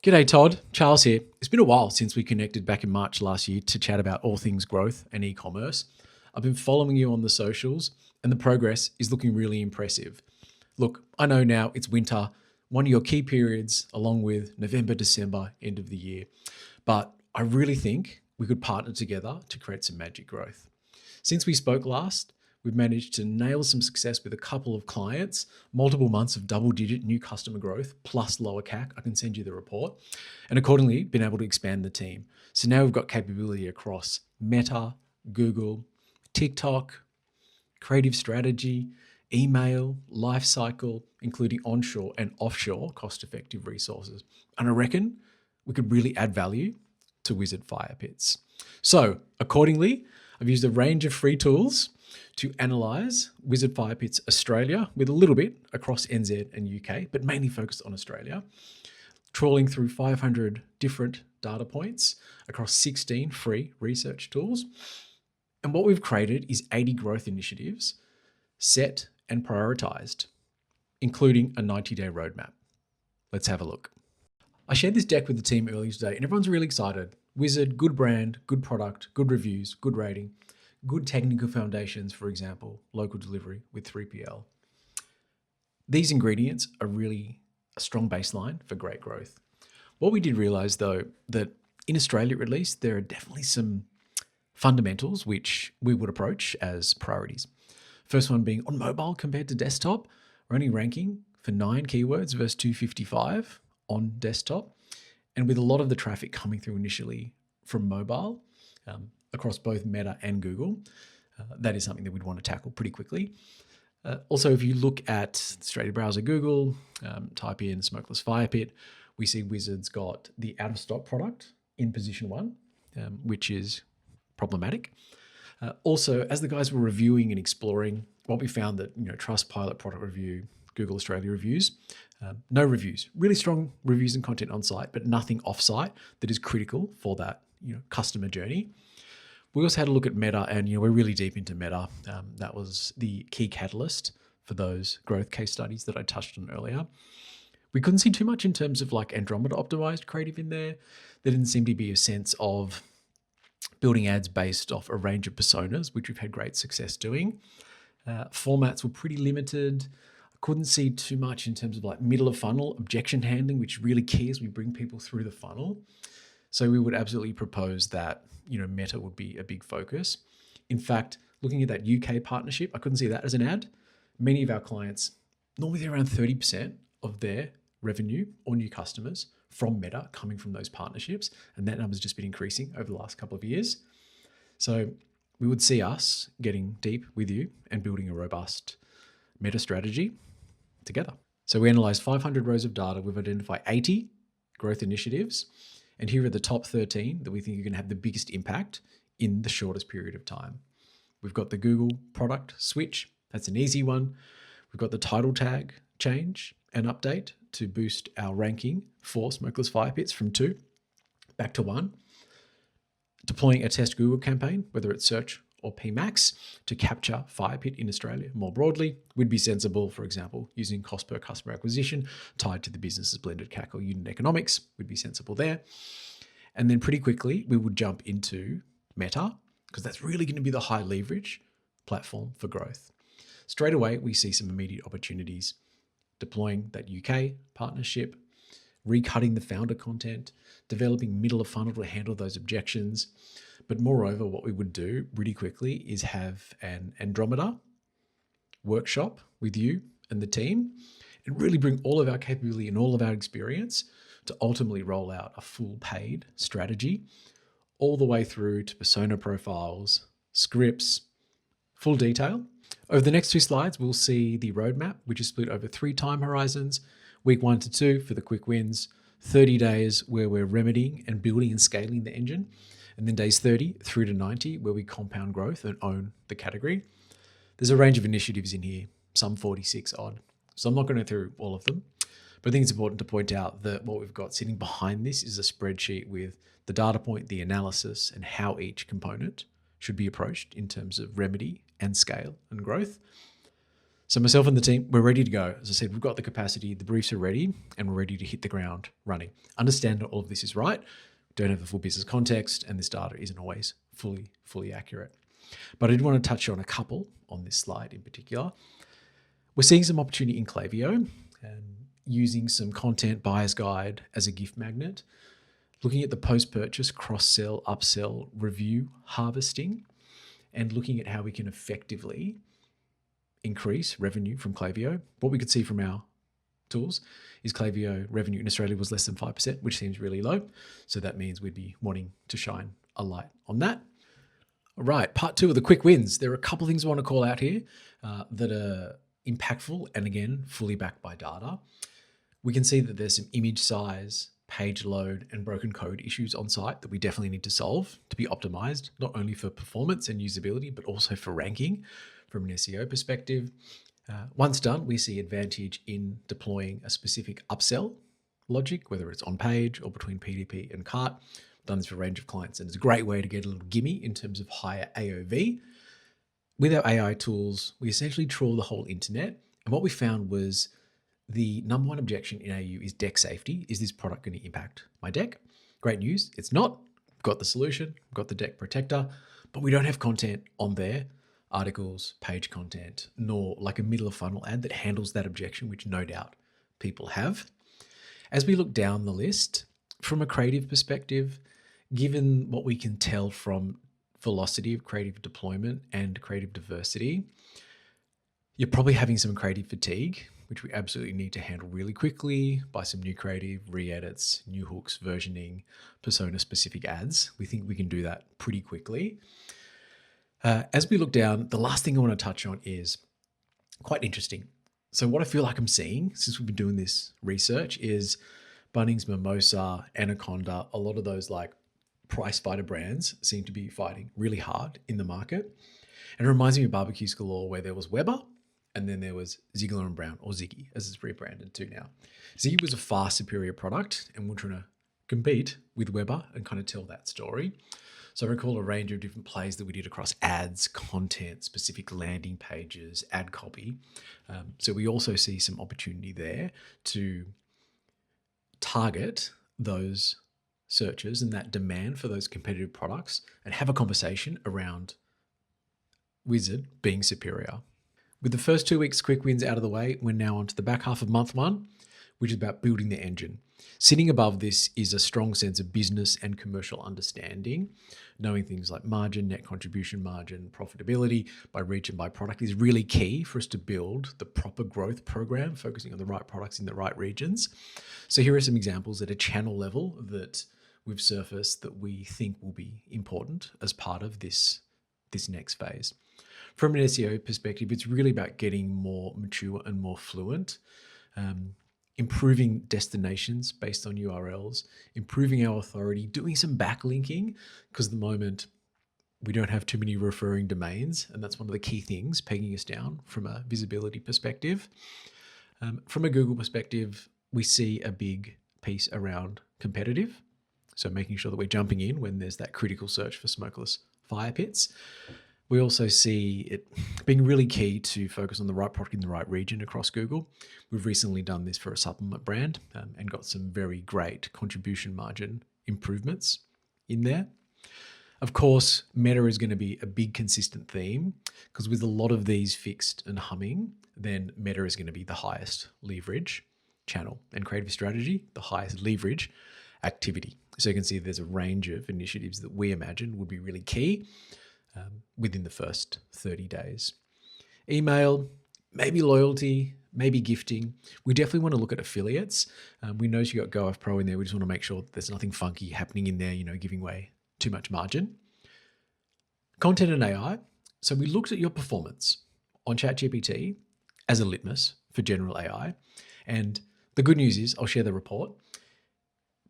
G'day Todd, Charles here. It's been a while since we connected back in March last year to chat about all things growth and e-commerce. I've been following you on the socials and the progress is looking really impressive. Look, I know now it's winter, one of your key periods along with November, December, end of the year. But I really think we could partner together to create some magic growth. Since we spoke last, we've managed to nail some success with a couple of clients, multiple months of double-digit new customer growth, plus lower CAC. I can send you the report. And accordingly, been able to expand the team. So now we've got capability across Meta, Google, TikTok, creative strategy, email, lifecycle, including onshore and offshore cost-effective resources. And I reckon we could really add value to Wizard Fire Pits. So accordingly, I've used a range of free tools to analyze Wizard Fire Pits Australia with a little bit across NZ and UK, but mainly focused on Australia, trawling through 500 different data points across 16 free research tools. And what we've created is 80 growth initiatives set and prioritized, including a 90-day roadmap. Let's have a look. I shared this deck with the team earlier today and everyone's really excited. Wizard, good brand, good product, good reviews, good rating, good technical foundations, for example, local delivery with 3PL. These ingredients are really a strong baseline for great growth. What we did realize though, that in Australia at least, there are definitely some fundamentals which we would approach as priorities. First one being on mobile compared to desktop, we're only ranking for 9 keywords versus 255 on desktop. And with a lot of the traffic coming through initially from mobile, across both Meta and Google, that is something that we'd want to tackle pretty quickly. Also, if you look at straight browser Google, type in smokeless fire pit, we see Wizard's got the out of stock product in position 1, which is problematic. Also, as the guys were reviewing and exploring, what we found that, Trustpilot product review, Google Australia reviews, no reviews, really strong reviews and content on site, but nothing off site that is critical for that, customer journey. We also had a look at Meta and, we're really deep into Meta. That was the key catalyst for those growth case studies that I touched on earlier. We couldn't see too much in terms of like Andromeda optimized creative in there. There didn't seem to be a sense of building ads based off a range of personas, which we've had great success doing. Formats were pretty limited. I couldn't see too much in terms of like middle of funnel objection handling, which really key as we bring people through the funnel. So we would absolutely propose that, Meta would be a big focus. In fact, looking at that UK partnership, I couldn't see that as an ad. Many of our clients, normally they're around 30% of their revenue or new customers from Meta coming from those partnerships. And that number's just been increasing over the last couple of years. So we would see us getting deep with you and building a robust Meta strategy together. So we analyzed 500 rows of data. We've identified 80 growth initiatives. And here are the top 13 that we think are going to have the biggest impact in the shortest period of time. We've got the Google product switch. That's an easy one. We've got the title tag change and update to boost our ranking for smokeless fire pits from 2 back to 1. Deploying a test Google campaign, whether it's search or PMax, to capture fire pit in Australia more broadly. Would be sensible, for example, using cost per customer acquisition tied to the business's blended CAC or unit economics would be sensible there. And then pretty quickly, we would jump into Meta because that's really going to be the high leverage platform for growth. Straight away, we see some immediate opportunities deploying that UK partnership, recutting the founder content, developing middle of funnel to handle those objections. But moreover, what we would do really quickly is have an Andromeda workshop with you and the team and really bring all of our capability and all of our experience to ultimately roll out a full paid strategy all the way through to persona profiles, scripts, full detail. Over the next 2 slides, we'll see the roadmap, which is split over 3 time horizons, week 1 to 2 for the quick wins, 30 days where we're remedying and building and scaling the engine, and then days 30 through to 90 where we compound growth and own the category. There's a range of initiatives in here, some 46 odd. So I'm not going to go through all of them, but I think it's important to point out that what we've got sitting behind this is a spreadsheet with the data point, the analysis, and how each component should be approached in terms of remedy and scale and growth. So myself and the team, we're ready to go. As I said, we've got the capacity, the briefs are ready, and we're ready to hit the ground running. Understand that all of this is right. Don't have the full business context, and this data isn't always fully accurate. But I did want to touch on a couple on this slide in particular. We're seeing some opportunity in Klaviyo, using some content buyer's guide as a gift magnet, looking at the post-purchase cross-sell, upsell, review, harvesting, and looking at how we can effectively increase revenue from Klaviyo. What we could see from our tools is Klaviyo revenue in Australia was less than 5%, which seems really low. So that means we'd be wanting to shine a light on that. All right, part 2 of the quick wins. There are a couple of things I want to call out here that are impactful and again, fully backed by data. We can see that there's some image size, page load, and broken code issues on site that we definitely need to solve to be optimized, not only for performance and usability, but also for ranking from an SEO perspective. Once done, we see advantage in deploying a specific upsell logic, whether it's on page or between PDP and cart. We've done this for a range of clients, and it's a great way to get a little gimme in terms of higher AOV. With our AI tools, we essentially trawl the whole internet, and what we found was the number one objection in AU is deck safety. Is this product going to impact my deck? Great news, it's not. We've got the solution, we've got the deck protector, but we don't have content on there, articles, page content, nor like a middle of funnel ad that handles that objection, which no doubt people have. As we look down the list, from a creative perspective, given what we can tell from velocity of creative deployment and creative diversity, you're probably having some creative fatigue, which we absolutely need to handle really quickly by some new creative, re-edits, new hooks, versioning, persona-specific ads. We think we can do that pretty quickly. As we look down, the last thing I want to touch on is quite interesting. So what I feel like I'm seeing since we've been doing this research is Bunnings, Mimosa, Anaconda, a lot of those like price fighter brands seem to be fighting really hard in the market. And it reminds me of Barbecues Galore, where there was Weber and then there was Ziegler and Brown, or Ziggy as it's rebranded to now. Ziggy was a far superior product, and we're trying to compete with Weber and kind of tell that story. So I recall a range of different plays that we did across ads, content, specific landing pages, ad copy. So we also see some opportunity there to target those searches and that demand for those competitive products and have a conversation around Wizard being superior. With the first 2 weeks quick wins out of the way, we're now on to the back half of month 1, which is about building the engine. Sitting above this is a strong sense of business and commercial understanding. Knowing things like margin, net contribution margin, profitability by region, by product is really key for us to build the proper growth program, focusing on the right products in the right regions. So here are some examples at a channel level that we've surfaced that we think will be important as part of this next phase. From an SEO perspective, it's really about getting more mature and more fluent, improving destinations based on URLs, improving our authority, doing some backlinking, because at the moment we don't have too many referring domains, and that's one of the key things pegging us down from a visibility perspective. From a Google perspective, we see a big piece around competitive, so making sure that we're jumping in when there's that critical search for smokeless fire pits. We also see it being really key to focus on the right product in the right region across Google. We've recently done this for a supplement brand and got some very great contribution margin improvements in there. Of course, meta is going to be a big consistent theme, because with a lot of these fixed and humming, then meta is going to be the highest leverage channel, and creative strategy, the highest leverage activity. So you can see there's a range of initiatives that we imagine would be really key within the first 30 days. Email, maybe loyalty, maybe gifting. We definitely want to look at affiliates. We notice you got GoF Pro in there. We just want to make sure that there's nothing funky happening in there, giving away too much margin. Content and AI. So we looked at your performance on ChatGPT as a litmus for general AI. And the good news is, I'll share the report.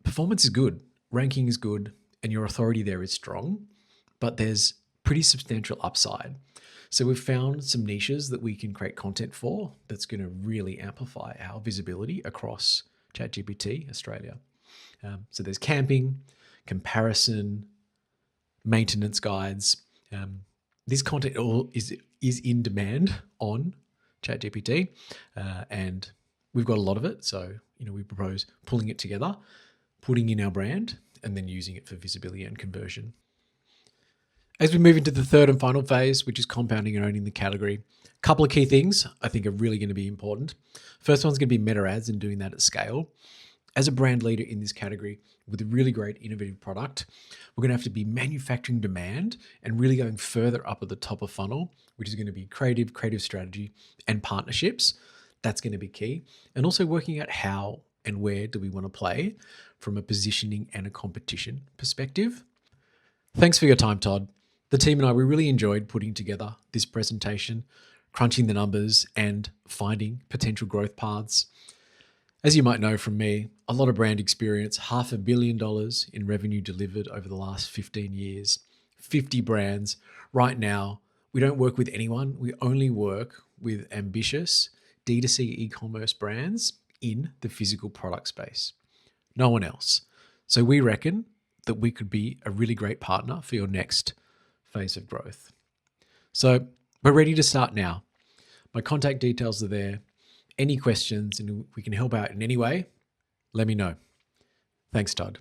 Performance is good, ranking is good, and your authority there is strong, but there's pretty substantial upside. So we've found some niches that we can create content for that's going to really amplify our visibility across ChatGPT Australia. So there's camping, comparison, maintenance guides. This content all is in demand on ChatGPT, and we've got a lot of it. So, we propose pulling it together, putting in our brand, and then using it for visibility and conversion. As we move into the third and final phase, which is compounding and owning the category, a couple of key things I think are really going to be important. First one's going to be meta ads and doing that at scale. As a brand leader in this category with a really great innovative product, we're going to have to be manufacturing demand and really going further up at the top of funnel, which is going to be creative strategy, and partnerships. That's going to be key. And also working out how and where do we want to play from a positioning and a competition perspective. Thanks for your time, Todd. The team and I, we really enjoyed putting together this presentation, crunching the numbers and finding potential growth paths. As you might know from me, a lot of brand experience, $500 million in revenue delivered over the last 15 years, 50 brands. Right now, we don't work with anyone. We only work with ambitious D2C e-commerce brands in the physical product space. No one else. So we reckon that we could be a really great partner for your next phase of growth. So we're ready to start now. My contact details are there. Any questions and we can help out in any way, let me know. Thanks, Todd.